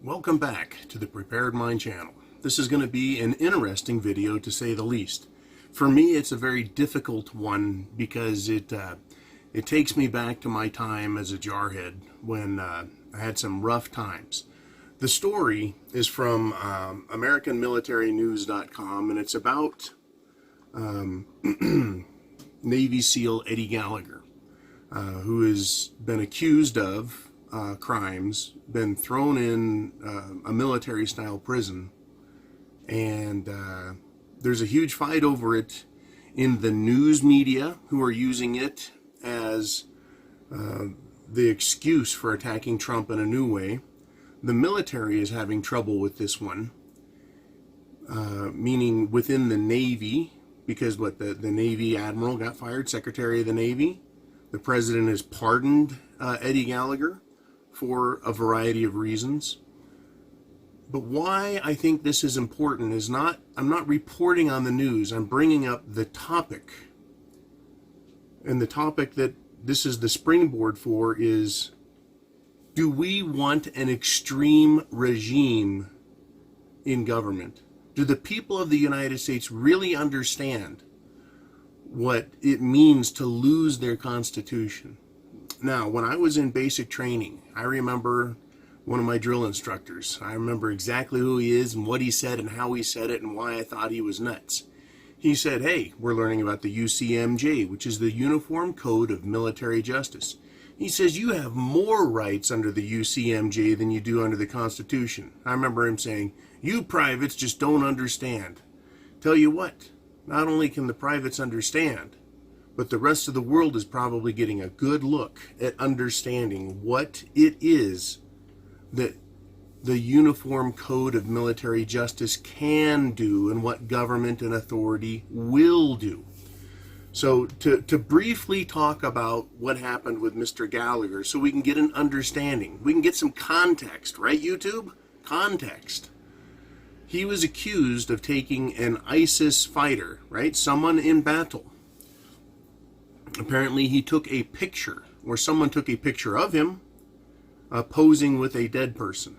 Welcome back to the Prepared Mind channel. This is going to be an interesting video to say the least. For me, it's a very difficult one because it takes me back to my time as a jarhead when I had some rough times. The story is from AmericanMilitaryNews.com, and it's about Navy SEAL Eddie Gallagher, who has been accused of crimes, been thrown in a military-style prison, and there's a huge fight over it in the news media, who are using it as the excuse for attacking Trump in a new way. The military is having trouble with this one, meaning within the Navy, because the Navy Admiral got fired, Secretary of the Navy. The President has pardoned Eddie Gallagher for a variety of reasons. But why I think this is important is I'm not reporting on the news, I'm bringing up the topic. And the topic that this is the springboard for is, do we want an extreme regime in government? Do the people of the United States really understand what it means to lose their Constitution? Now, when I was in basic training, I remember one of my drill instructors. I remember exactly who he is and what he said and how he said it and why I thought he was nuts. He said, hey, we're learning about the UCMJ, which is the Uniform Code of Military Justice. He says, you have more rights under the UCMJ than you do under the Constitution. I remember him saying, you privates just don't understand. Tell you what, not only can the privates understand, but the rest of the world is probably getting a good look at understanding what it is that the Uniform Code of Military Justice can do and what government and authority will do. So to briefly talk about what happened with Mr. Gallagher so we can get an understanding, we can get some context, right, YouTube? Context. He was accused of taking an ISIS fighter, right, someone in battle. Apparently he took a picture, or someone took a picture of him posing with a dead person,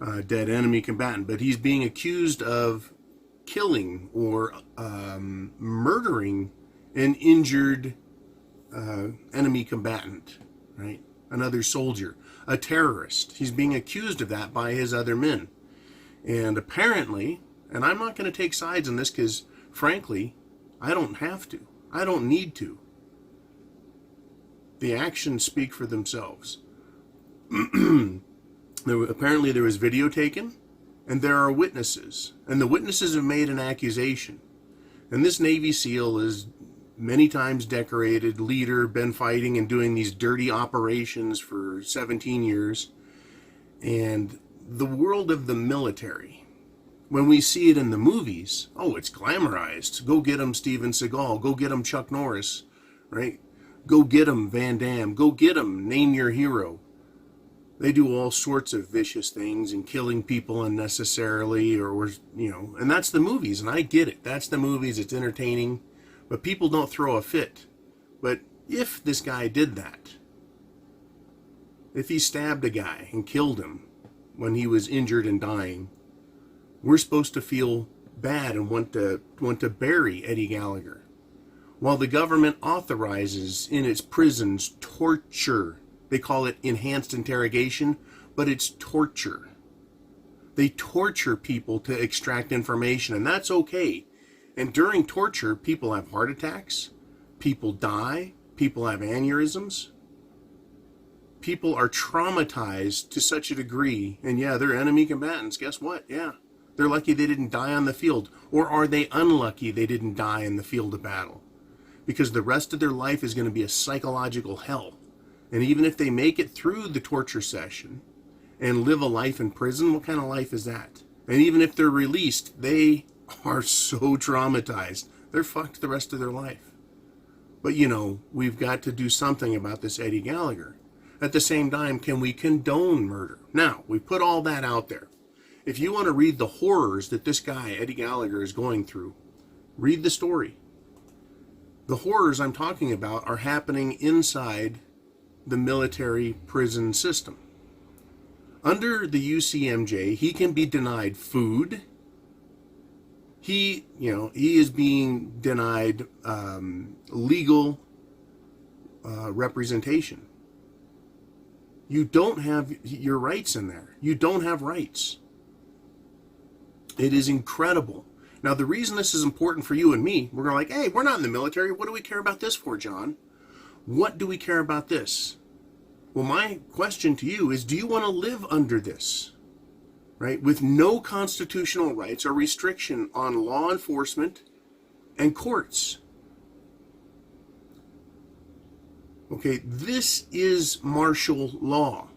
a dead enemy combatant. But he's being accused of killing or murdering an injured enemy combatant, right? Another soldier, a terrorist. He's being accused of that by his other men. And apparently, and I'm not going to take sides on this because, frankly, I don't have to. I don't need to. The actions speak for themselves. Apparently there was video taken, and there are witnesses. And the witnesses have made an accusation. And this Navy SEAL is many times decorated, leader, been fighting and doing these dirty operations for 17 years. And the world of the military, when we see it in the movies, oh, it's glamorized. Go get him, Steven Seagal. Go get him, Chuck Norris, right? Go get him, Van Damme. Go get him, name your hero. They do all sorts of vicious things and killing people unnecessarily, or and that's the movies, and I get it. That's the movies, it's entertaining, but people don't throw a fit. But if this guy did that, if he stabbed a guy and killed him when he was injured and dying, we're supposed to feel bad and want to bury Eddie Gallagher, while the government authorizes in its prisons torture. They call it enhanced interrogation, but it's torture. They torture people to extract information, and that's okay. And during torture, people have heart attacks, people die, people have aneurysms. People are traumatized to such a degree, and yeah, they're enemy combatants. Guess what? Yeah. They're lucky they didn't die on the field. Or are they unlucky they didn't die in the field of battle? Because the rest of their life is going to be a psychological hell. And even if they make it through the torture session and live a life in prison, what kind of life is that? And even if they're released, they are so traumatized. They're fucked the rest of their life. But we've got to do something about this Eddie Gallagher. At the same time, can we condone murder? Now, we put all that out there. If you want to read the horrors that this guy, Eddie Gallagher, is going through, read the story. The horrors I'm talking about are happening inside the military prison system. Under the UCMJ, he can be denied food. He is being denied legal representation. You don't have your rights in there. You don't have rights. It is incredible. Now, the reason this is important for you and me, we're going to hey, we're not in the military. What do we care about this for, John? What do we care about this? Well, my question to you is, do you want to live under this? Right? With no constitutional rights or restriction on law enforcement and courts. Okay, this is martial law.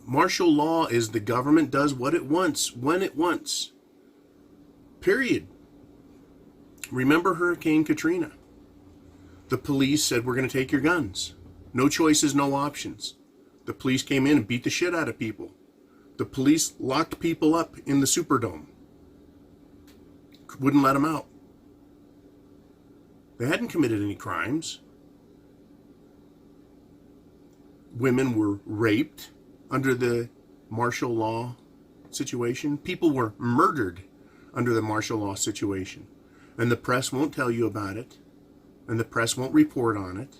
Martial law is the government does what it wants, when it wants. Period. Remember Hurricane Katrina? The police said, we're going to take your guns. No choices, no options. The police came in and beat the shit out of people. The police locked people up in the Superdome. Wouldn't let them out. They hadn't committed any crimes. Women were raped under the martial law situation. People were murdered under the martial law situation. And the press won't tell you about it. And the press won't report on it.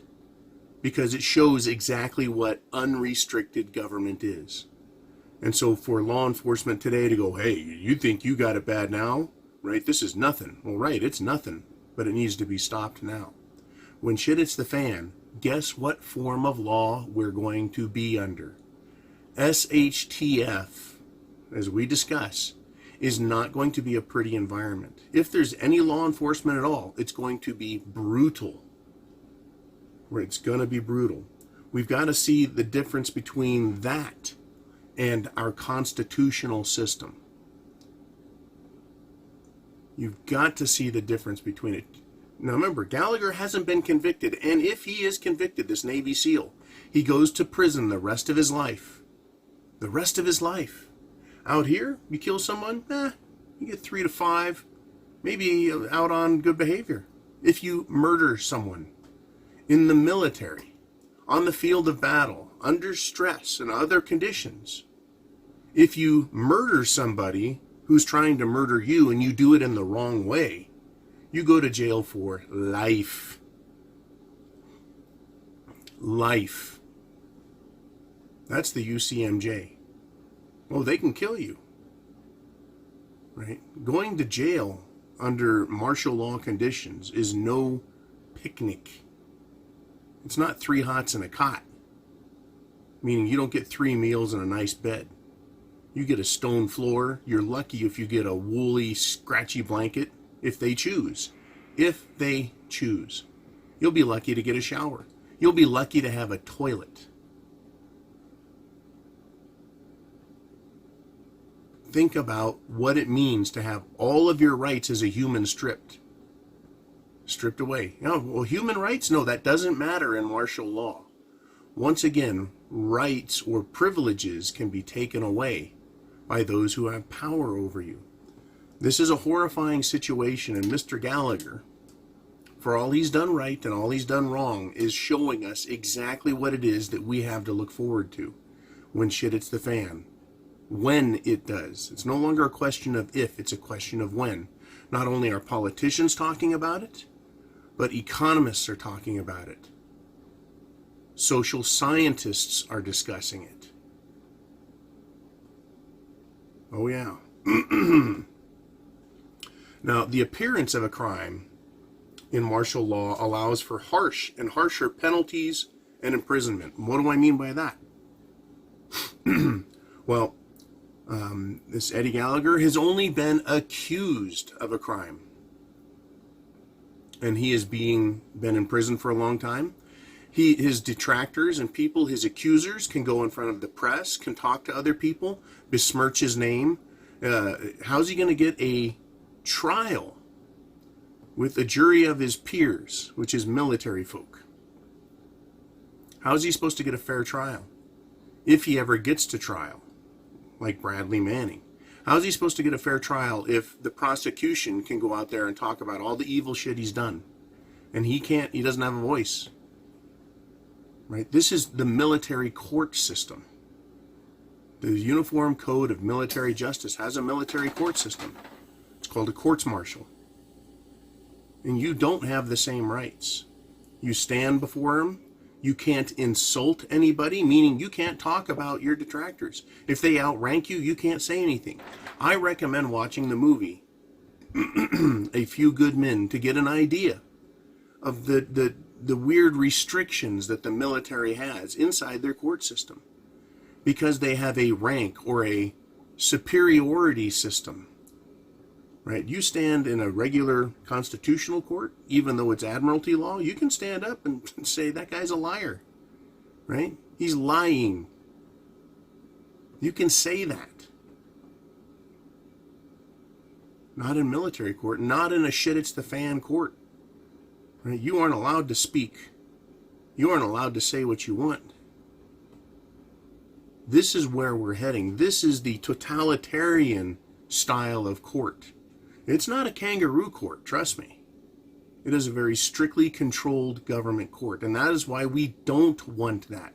Because it shows exactly what unrestricted government is. And so for law enforcement today to go, hey, you think you got it bad now? Right? This is nothing. Well, right, it's nothing. But it needs to be stopped now. When shit hits the fan, guess what form of law we're going to be under? SHTF, as we discuss, is not going to be a pretty environment. If there's any law enforcement at all, it's going to be brutal. It's going to be brutal. We've got to see the difference between that and our constitutional system. You've got to see the difference between it. Now remember, Gallagher hasn't been convicted, and if he is convicted, this Navy SEAL, he goes to prison the rest of his life. The rest of his life. Out here, you kill someone, you get 3 to 5, maybe out on good behavior. If you murder someone in the military, on the field of battle, under stress and other conditions, if you murder somebody who's trying to murder you and you do it in the wrong way, you go to jail for life. Life. That's the UCMJ. Well, they can kill you. Right? Going to jail under martial law conditions is no picnic. It's not 3 hots and a cot. Meaning you don't get 3 meals and a nice bed. You get a stone floor. You're lucky if you get a woolly, scratchy blanket, if they choose. If they choose. You'll be lucky to get a shower. You'll be lucky to have a toilet. Think about what it means to have all of your rights as a human stripped away. Well, human rights? No, that doesn't matter in martial law. Once again, rights or privileges can be taken away by those who have power over you. This is a horrifying situation, and Mr. Gallagher, for all he's done right and all he's done wrong, is showing us exactly what it is that we have to look forward to when shit hits the fan. When it does. It's no longer a question of if, it's a question of when. Not only are politicians talking about it, but economists are talking about it. Social scientists are discussing it. Oh yeah. Now, the appearance of a crime in martial law allows for harsh and harsher penalties and imprisonment. What do I mean by that? Well, this Eddie Gallagher has only been accused of a crime. And he has been in prison for a long time. His detractors and people, his accusers, can go in front of the press, can talk to other people, besmirch his name. How's he going to get a trial with a jury of his peers, which is military folk? How's he supposed to get a fair trial? If he ever gets to trial, like Bradley Manning. How's he supposed to get a fair trial if the prosecution can go out there and talk about all the evil shit he's done? And he doesn't have a voice. Right? This is the military court system. The Uniform Code of Military Justice has a military court system. It's called a courts-martial. And you don't have the same rights. You stand before them. You can't insult anybody, meaning you can't talk about your detractors. If they outrank you, you can't say anything. I recommend watching the movie A Few Good Men to get an idea of the weird restrictions that the military has inside their court system, because they have a rank or a superiority system. Right? You stand in a regular constitutional court, even though it's admiralty law, you can stand up and say that guy's a liar. Right? He's lying. You can say that. Not in military court, not in a shit it's the fan court. Right? You aren't allowed to speak. You aren't allowed to say what you want. This is where we're heading. This is the totalitarian style of court. It's not a kangaroo court, trust me. It is a very strictly controlled government court, and that is why we don't want that.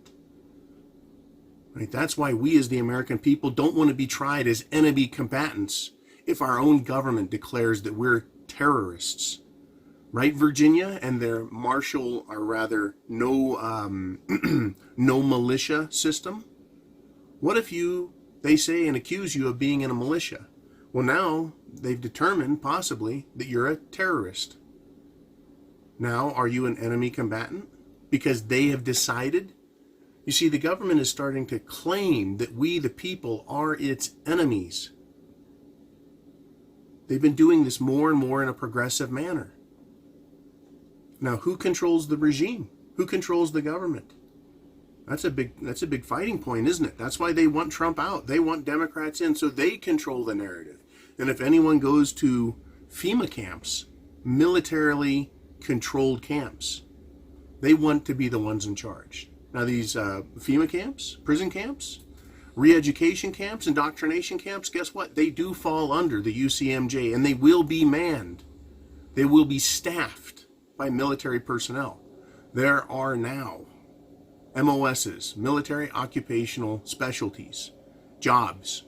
Right? That's why we as the American people don't want to be tried as enemy combatants if our own government declares that we're terrorists. Right, Virginia and their martial, or rather no militia system? What if they say and accuse you of being in a militia? Well, now they've determined possibly that you're a terrorist. Now, are you an enemy combatant? Because they have decided? You see, the government is starting to claim that we, the people, are its enemies. They've been doing this more and more in a progressive manner. Now, who controls the regime? Who controls the government? That's a big fighting point, isn't it? That's why they want Trump out. They want Democrats in so they control the narrative. And if anyone goes to FEMA camps, militarily controlled camps, they want to be the ones in charge. Now these FEMA camps, prison camps, re-education camps, indoctrination camps, guess what? They do fall under the UCMJ, and they will be manned. They will be staffed by military personnel. There are now MOSs, military occupational specialties, jobs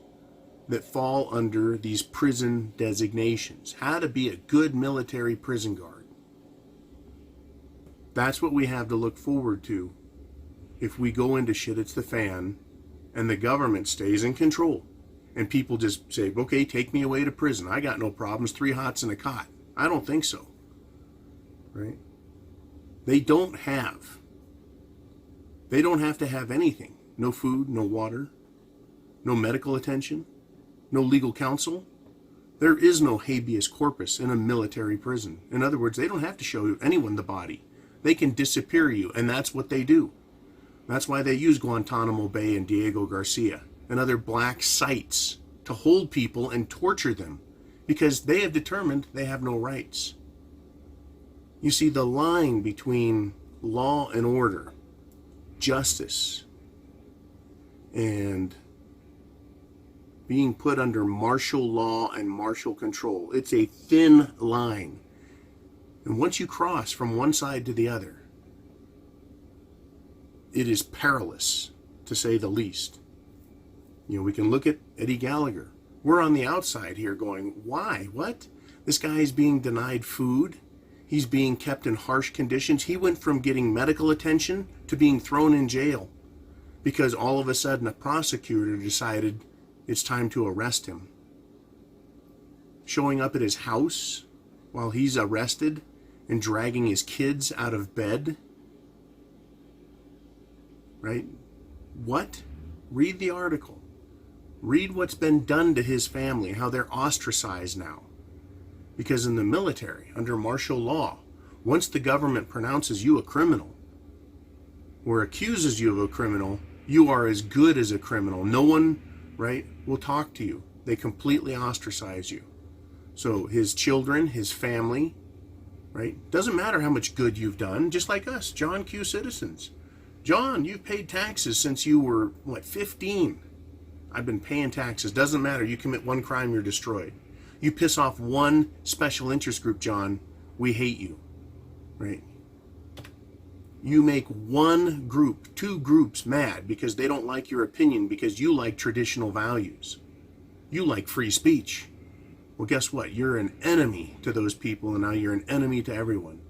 that fall under these prison designations. How to be a good military prison guard. That's what we have to look forward to if we go into shit it's the fan and the government stays in control and people just say, okay, take me away to prison. I got no problems, 3 hots and a cot. I don't think so. Right? They don't have to have anything. No food, no water, no medical attention, no legal counsel. There is no habeas corpus in a military prison. In other words, they don't have to show anyone the body. They can disappear you, and that's what they do. That's why they use Guantanamo Bay and Diego Garcia and other black sites to hold people and torture them because they have determined they have no rights. You see, the line between law and order, justice, and being put under martial law and martial control, it's a thin line. And once you cross from one side to the other, it is perilous, to say the least. You know, we can look at Eddie Gallagher. We're on the outside here going, why? What? This guy is being denied food. He's being kept in harsh conditions. He went from getting medical attention to being thrown in jail because all of a sudden a prosecutor decided it's time to arrest him. Showing up at his house while he's arrested and dragging his kids out of bed. Right? What? Read the article. Read what's been done to his family, how they're ostracized now. Because in the military, under martial law, once the government pronounces you a criminal or accuses you of a criminal, you are as good as a criminal. No one, right, will talk to you. They completely ostracize you. So his children, his family, right, doesn't matter how much good you've done, just like us, John Q. citizens. John, you've paid taxes since you were, 15? I've been paying taxes. Doesn't matter. You commit one crime, you're destroyed. You piss off one special interest group, John, we hate you. Right? You make one group, two groups mad because they don't like your opinion because you like traditional values. You like free speech. Well, guess what? You're an enemy to those people, and now you're an enemy to everyone.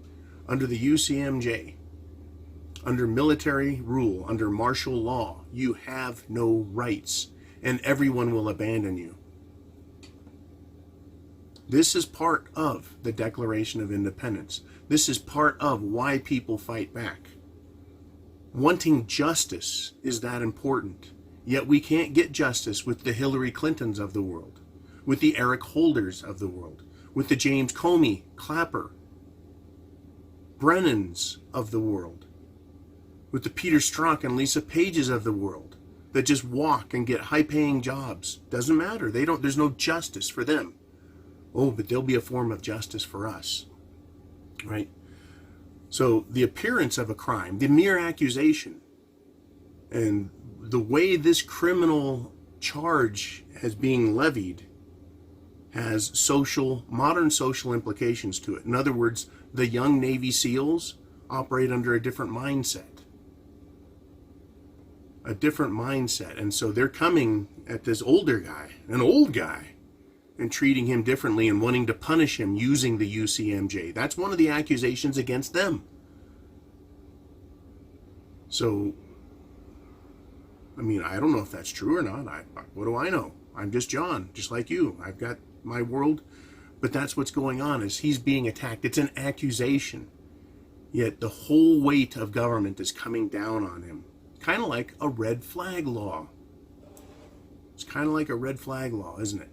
Under the UCMJ, under military rule, under martial law, you have no rights, and everyone will abandon you. This is part of the Declaration of Independence. This is part of why people fight back. Wanting justice is that important. Yet we can't get justice with the Hillary Clintons of the world, with the Eric Holders of the world, with the James Comey, Clapper, Brennans of the world, with the Peter Strzok and Lisa Pages of the world that just walk and get high-paying jobs. Doesn't matter. There's no justice for them. Oh, but there'll be a form of justice for us, right? So the appearance of a crime, the mere accusation, and the way this criminal charge is being levied has modern social implications to it. In other words, the young Navy SEALs operate under a different mindset. And so they're coming at this older guy, an old guy, and treating him differently and wanting to punish him using the UCMJ. That's one of the accusations against them. So, I mean, I don't know if that's true or not. What do I know? I'm just John, just like you. I've got my world. But that's what's going on, is he's being attacked. It's an accusation. Yet the whole weight of government is coming down on him. Kind of like a red flag law. It's kind of like a red flag law, isn't it?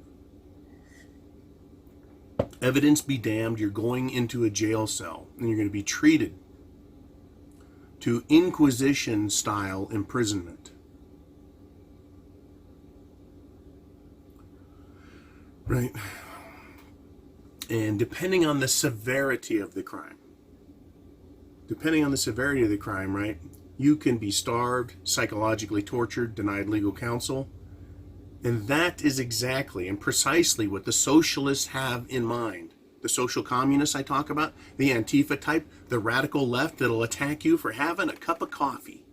Evidence be damned, you're going into a jail cell and you're going to be treated to Inquisition-style imprisonment. Right? And depending on the severity of the crime, right, you can be starved, psychologically tortured, denied legal counsel. And that is exactly and precisely what the socialists have in mind. The social communists I talk about, the Antifa type, the radical left that'll attack you for having a cup of coffee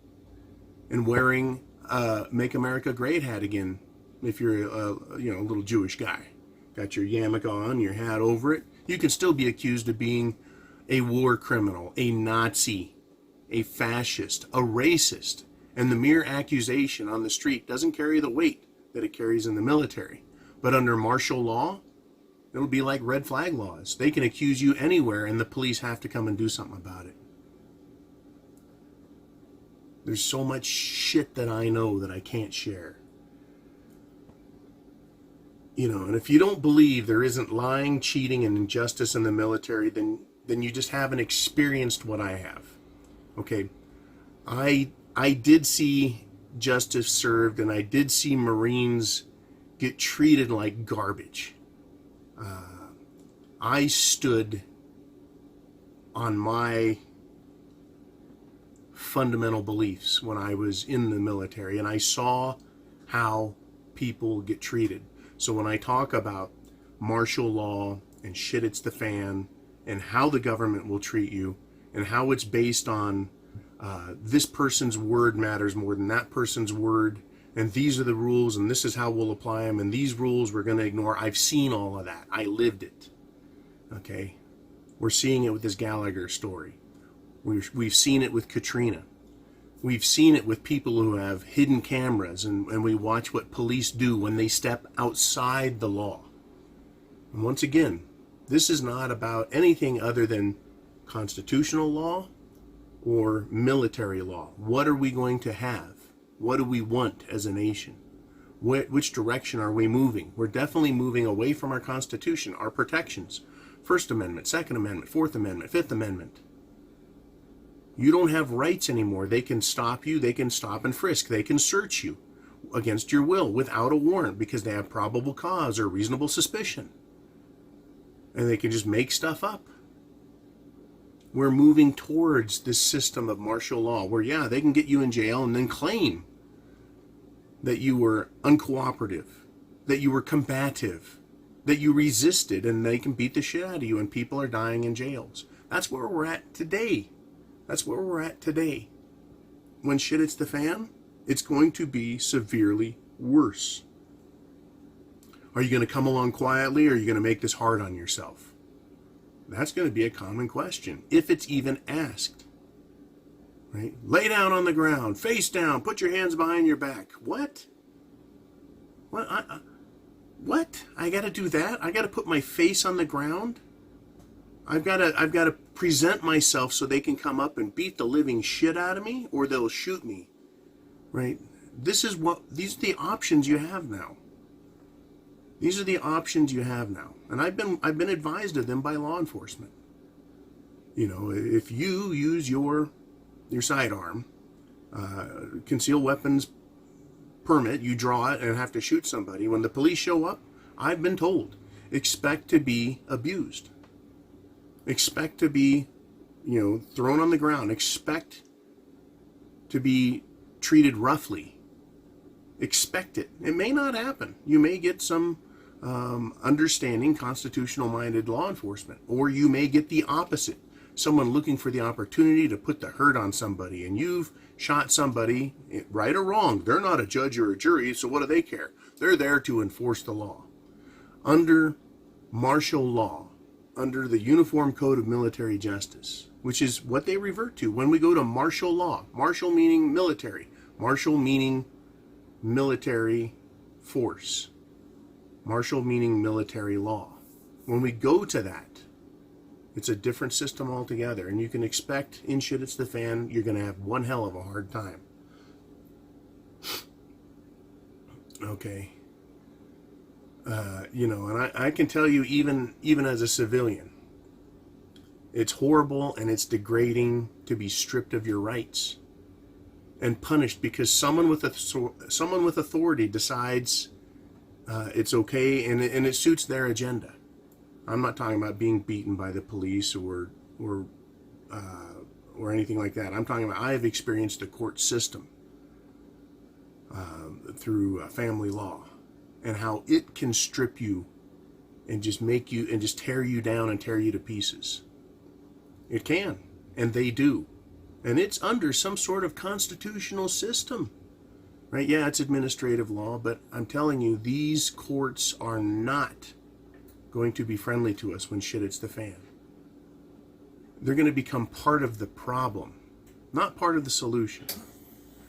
and wearing a Make America Great hat again if you're a little Jewish guy. Got your yarmulke on, your hat over it. You can still be accused of being a war criminal, a Nazi, a fascist, a racist. And the mere accusation on the street doesn't carry the weight that it carries in the military. But under martial law, it'll be like red flag laws. They can accuse you anywhere and the police have to come and do something about it. There's so much shit that I know that I can't share. And if you don't believe there isn't lying, cheating, and injustice in the military, then you just haven't experienced what I have. Okay? I did see justice served, and I did see Marines get treated like garbage. I stood on my fundamental beliefs when I was in the military, and I saw how people get treated. So when I talk about martial law and shit it's the fan, and how the government will treat you, and how it's based on this person's word matters more than that person's word, and these are the rules, and this is how we'll apply them, and these rules we're going to ignore. I've seen all of that. I lived it. Okay? We're seeing it with this Gallagher story. We've seen it with Katrina. We've seen it with people who have hidden cameras, and we watch what police do when they step outside the law. And once again, this is not about anything other than constitutional law or military law. What are we going to have? What do we want as a nation? Which direction are we moving? We're definitely moving away from our Constitution, our protections. First Amendment, Second Amendment, Fourth Amendment, Fifth Amendment. You don't have rights anymore. They can stop you. They can stop and frisk. They can search you against your will without a warrant because they have probable cause or reasonable suspicion. And they can just make stuff up. We're moving towards this system of martial law where, yeah, they can get you in jail and then claim that you were uncooperative, that you were combative, that you resisted, and they can beat the shit out of you and people are dying in jails. That's where we're at today. That's where we're at today. When shit hits the fan, it's going to be severely worse. Are you going to come along quietly, or are you going to make this hard on yourself? That's going to be a common question, if it's even asked. Right? Lay down on the ground, face down, put your hands behind your back. What? What? I got to do that? I got to put my face on the ground? I've got to present myself so they can come up and beat the living shit out of me, or they'll shoot me. Right? These are the options you have now. These are the options you have now. And I've been advised of them by law enforcement. You know, if you use your sidearm, concealed weapons permit, you draw it and have to shoot somebody. When the police show up, I've been told, expect to be abused. Expect to be, thrown on the ground. Expect to be treated roughly. Expect it. It may not happen. You may get some understanding, constitutional-minded law enforcement, or you may get the opposite. Someone looking for the opportunity to put the hurt on somebody, and you've shot somebody, right or wrong. They're not a judge or a jury, so what do they care? They're there to enforce the law. Under martial law, under the Uniform Code of Military Justice, which is what they revert to when we go to martial law. Martial meaning military. Martial meaning military force. Martial meaning military law. When we go to that, it's a different system altogether, and you can expect in shit it's the fan, you're going to have one hell of a hard time. Okay. And I can tell you, even as a civilian, it's horrible and it's degrading to be stripped of your rights and punished because someone with authority decides it's okay and it suits their agenda. I'm not talking about being beaten by the police or anything like that. I'm talking about I have experienced the court system through family law and how it can strip you and just make you and just tear you down and tear you to pieces. It can, and they do. And it's under some sort of constitutional system. Right? Yeah, it's administrative law, but I'm telling you, these courts are not going to be friendly to us when shit hits the fan. They're going to become part of the problem, not part of the solution.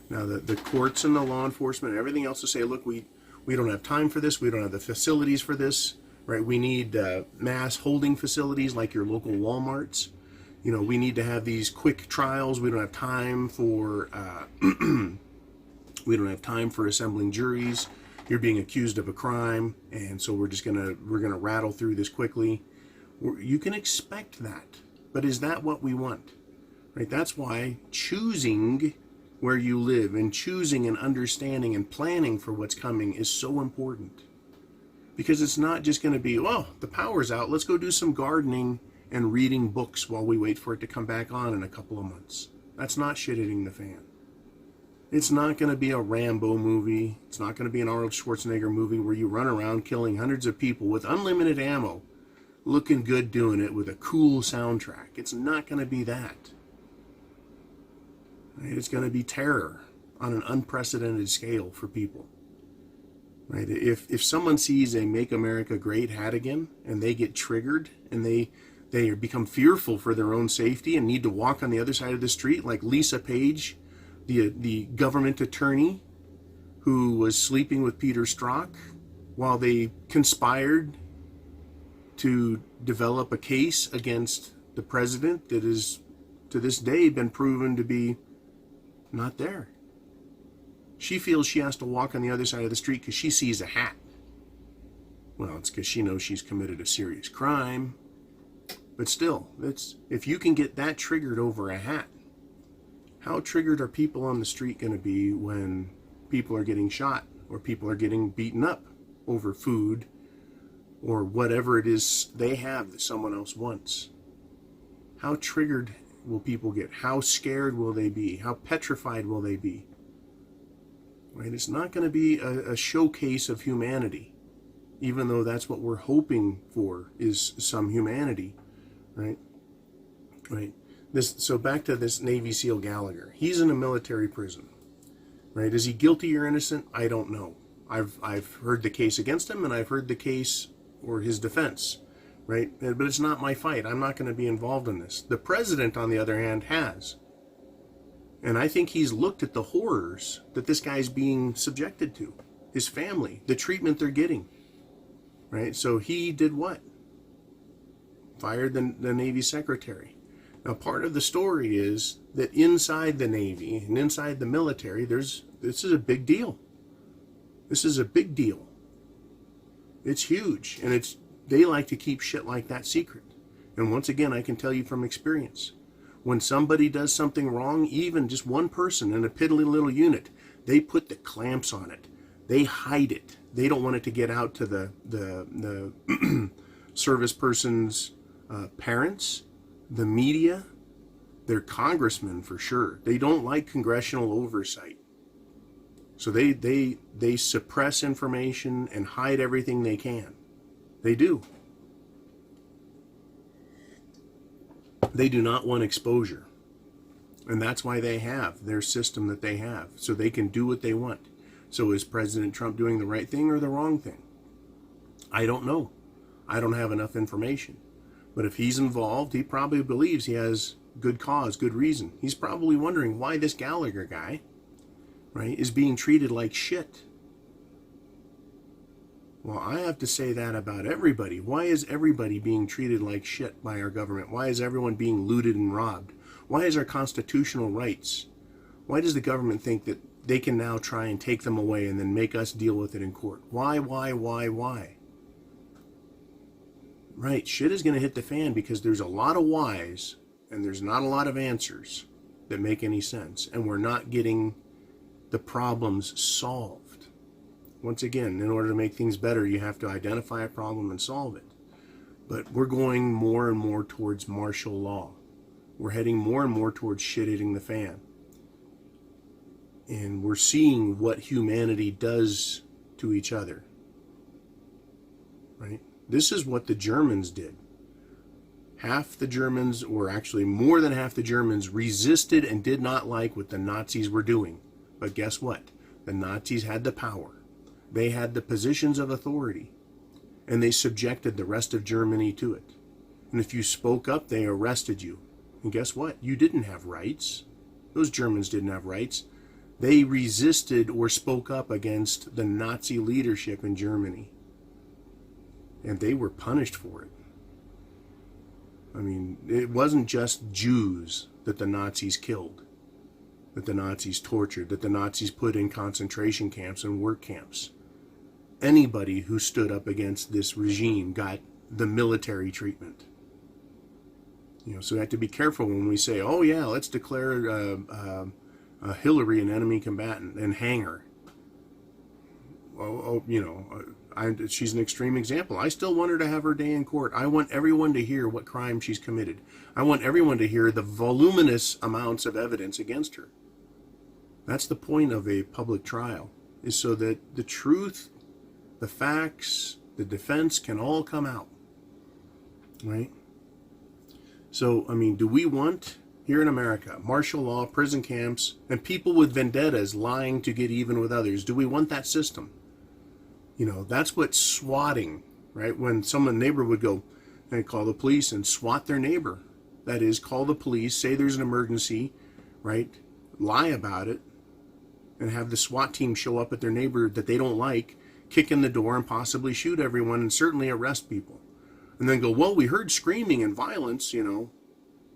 Now, the courts and the law enforcement and everything else to say, look, we don't have time for this. We don't have the facilities for this. Right? We need mass holding facilities like your local Walmarts. We need to have these quick trials. We don't have time for assembling juries. You're being accused of a crime, and so we're gonna rattle through this quickly. You can expect that, but is that what we want? Right? That's why choosing where you live and choosing and understanding and planning for what's coming is so important. Because it's not just going to be, well, the power's out, let's go do some gardening and reading books while we wait for it to come back on in a couple of months. That's not shit hitting the fan. It's not going to be a Rambo movie. It's not going to be an Arnold Schwarzenegger movie where you run around killing hundreds of people with unlimited ammo, looking good doing it with a cool soundtrack. It's not going to be that. Right? It's going to be terror on an unprecedented scale for people. Right? If someone sees a Make America Great hat again and they get triggered and they become fearful for their own safety and need to walk on the other side of the street, like Lisa Page, the government attorney who was sleeping with Peter Strzok while they conspired to develop a case against the president that is to this day been proven to be not there. She feels she has to walk on the other side of the street because she sees a hat. Well, it's because she knows she's committed a serious crime. But still, if you can get that triggered over a hat, how triggered are people on the street going to be when people are getting shot or people are getting beaten up over food or whatever it is they have that someone else wants? How triggered will people get? How scared will they be? How petrified will they be? Right? It's not going to be a showcase of humanity, even though that's what we're hoping for, is some humanity. Right? Right? So back to this Navy SEAL Gallagher. He's in a military prison, right? Is he guilty or innocent? I don't know. I've heard the case against him, and I've heard the case or his defense, right? But it's not my fight. I'm not going to be involved in this. The president, on the other hand, has. And I think he's looked at the horrors that this guy's being subjected to. His family, the treatment they're getting, right? So he did what? Fired the Navy secretary. Now, part of the story is that inside the Navy and inside the military, this is a big deal. This is a big deal. It's huge, and they like to keep shit like that secret. And once again, I can tell you from experience, when somebody does something wrong, even just one person in a piddly little unit, they put the clamps on it. They hide it. They don't want it to get out to the service person's parents, the media, their congressmen for sure. They don't like congressional oversight. So they suppress information and hide everything they can. They do. They do not want exposure. And that's why they have their system that they have, so they can do what they want. So is President Trump doing the right thing or the wrong thing? I don't know. I don't have enough information. But if he's involved, he probably believes he has good cause, good reason. He's probably wondering why this Gallagher guy, right, is being treated like shit. Well, I have to say that about everybody. Why is everybody being treated like shit by our government? Why is everyone being looted and robbed? Why is our constitutional rights? Why does the government think that they can now try and take them away and then make us deal with it in court? Why? Right, shit is going to hit the fan because there's a lot of whys and there's not a lot of answers that make any sense. And we're not getting the problems solved. Once again, in order to make things better, you have to identify a problem and solve it. But we're going more and more towards martial law. We're heading more and more towards shit hitting the fan. And we're seeing what humanity does to each other. Right? This is what the Germans did. Half the Germans, or actually more than half the Germans, resisted and did not like what the Nazis were doing. But guess what? The Nazis had the power. They had the positions of authority. And they subjected the rest of Germany to it. And if you spoke up, they arrested you. And guess what? You didn't have rights. Those Germans didn't have rights. They resisted or spoke up against the Nazi leadership in Germany. And they were punished for it. I mean, it wasn't just Jews that the Nazis killed, that the Nazis tortured, that the Nazis put in concentration camps and work camps. Anybody who stood up against this regime got the military treatment. You know, so we have to be careful when we say, oh yeah, let's declare Hillary an enemy combatant and hang her. She's an extreme example. I still want her to have her day in court. I want everyone to hear what crime she's committed. I want everyone to hear the voluminous amounts of evidence against her. That's the point of a public trial, is so that the truth, the facts, the defense can all come out. Right? So, I mean, do we want, here in America, martial law, prison camps, and people with vendettas lying to get even with others? Do we want that system? You know, that's what swatting, right? When a neighbor would go and call the police and swat their neighbor. That is, call the police, say there's an emergency, right? Lie about it, and have the SWAT team show up at their neighbor that they don't like, kick in the door and possibly shoot everyone and certainly arrest people. And then go, well, we heard screaming and violence, you know.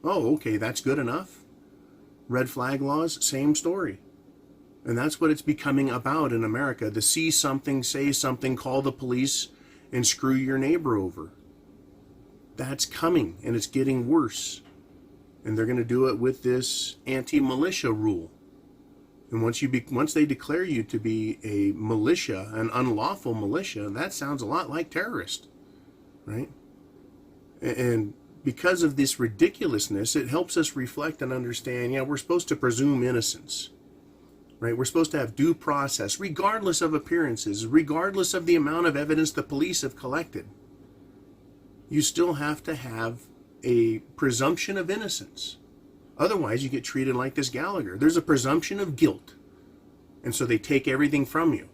Oh, okay, that's good enough. Red flag laws, same story. And that's what it's becoming about in America. To see something, say something, call the police, and screw your neighbor over. That's coming, and it's getting worse. And they're going to do it with this anti-militia rule. And once they declare you to be a militia, an unlawful militia, that sounds a lot like terrorist, right? And because of this ridiculousness, it helps us reflect and understand, we're supposed to presume innocence. Right? We're supposed to have due process, regardless of appearances, regardless of the amount of evidence the police have collected. You still have to have a presumption of innocence. Otherwise, you get treated like this Gallagher. There's a presumption of guilt, and so they take everything from you.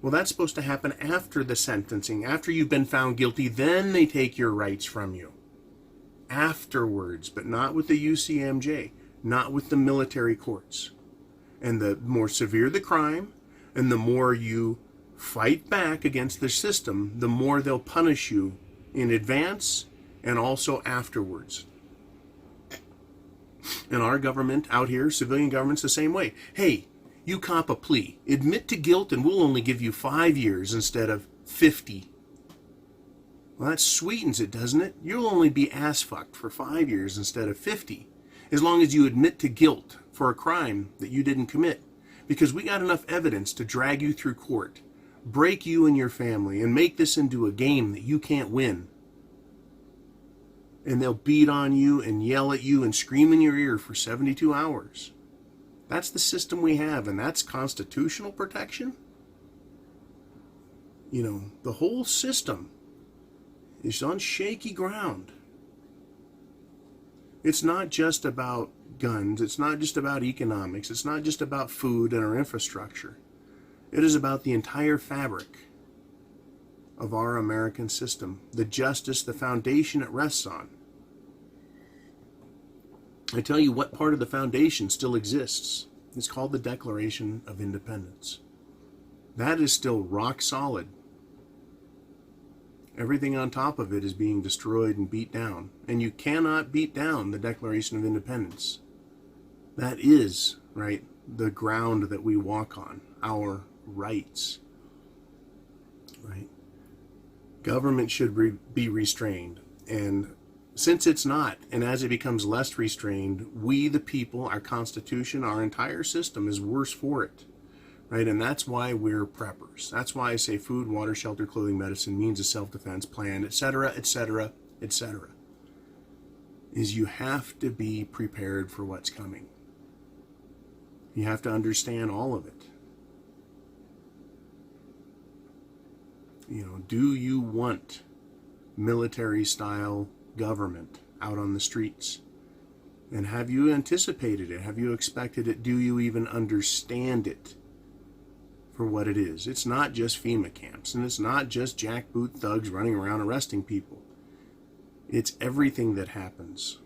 Well, that's supposed to happen after the sentencing. After you've been found guilty, then they take your rights from you. Afterwards, but not with the UCMJ, not with the military courts. And the more severe the crime, and the more you fight back against the system, the more they'll punish you in advance and also afterwards. And our government out here, civilian government's the same way. Hey, you cop a plea, admit to guilt, and we'll only give you 5 years instead of 50. Well, that sweetens it, doesn't it? You'll only be ass-fucked for 5 years instead of 50, as long as you admit to guilt for a crime that you didn't commit. Because we got enough evidence to drag you through court, break you and your family, and make this into a game that you can't win. And they'll beat on you and yell at you and scream in your ear for 72 hours. That's the system we have, and that's constitutional protection? You know, the whole system is on shaky ground. It's not just about guns. It's not just about economics. It's not just about food and our infrastructure. It is about the entire fabric of our American system, the justice, the foundation it rests on. I tell you what part of the foundation still exists. It's called the Declaration of Independence. That is still rock solid. Everything on top of it is being destroyed and beat down. And you cannot beat down the Declaration of Independence. That is, right, the ground that we walk on, our rights. Right? Government should be restrained. And since it's not, and as it becomes less restrained, we the people, our Constitution, our entire system is worse for it. Right? And that's why we're preppers. That's why I say food, water, shelter, clothing, medicine, means of self-defense, plan, etc., etc., etc. Is you have to be prepared for what's coming. You have to understand all of it. You know, do you want military-style government out on the streets? And have you anticipated it? Have you expected it? Do you even understand it for what it is? It's not just FEMA camps, and it's not just jackboot thugs running around arresting people. It's everything that happens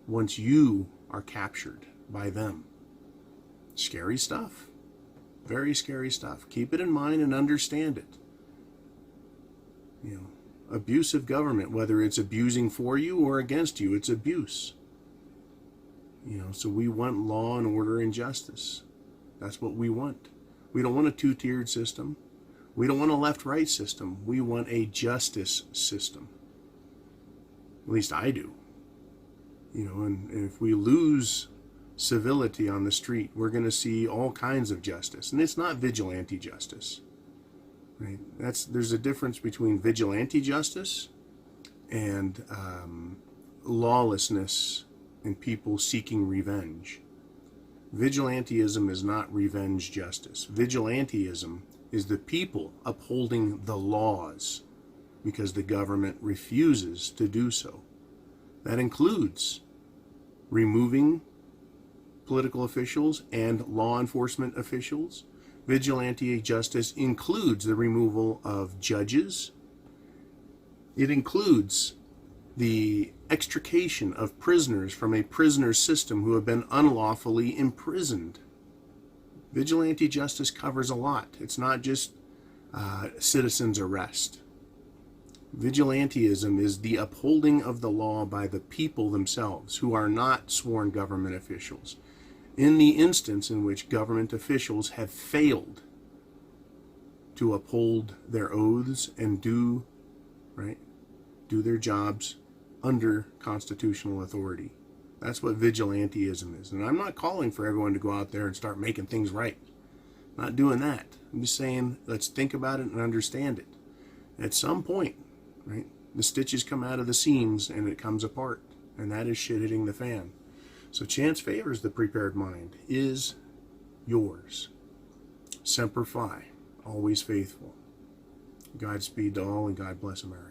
once you are captured by them. Scary stuff. Very scary stuff. Keep it in mind and understand it. You know, abusive government, whether it's abusing for you or against you, it's abuse. You know, so we want law and order and justice. That's what we want. We don't want a two-tiered system. We don't want a left-right system. We want a justice system. At least I do. You know, and if we lose civility on the street, we're going to see all kinds of justice. And it's not vigilante justice. Right? There's a difference between vigilante justice and lawlessness and people seeking revenge. Vigilantism is not revenge justice. Vigilantism is the people upholding the laws because the government refuses to do so. That includes removing political officials and law enforcement officials. Vigilante justice includes the removal of judges. It includes the extrication of prisoners from a prisoner system who have been unlawfully imprisoned. Vigilante justice covers a lot. It's not just citizens' arrest. Vigilantism is the upholding of the law by the people themselves, who are not sworn government officials. In the instance in which government officials have failed to uphold their oaths and do their jobs under constitutional authority. That's what vigilantism is. And I'm not calling for everyone to go out there and start making things right. I'm not doing that. I'm just saying, let's think about it and understand it. At some point, right, the stitches come out of the seams and it comes apart. And that is shit hitting the fan. So chance favors the prepared mind is yours. Semper Fi, always faithful. Godspeed to all, and God bless America.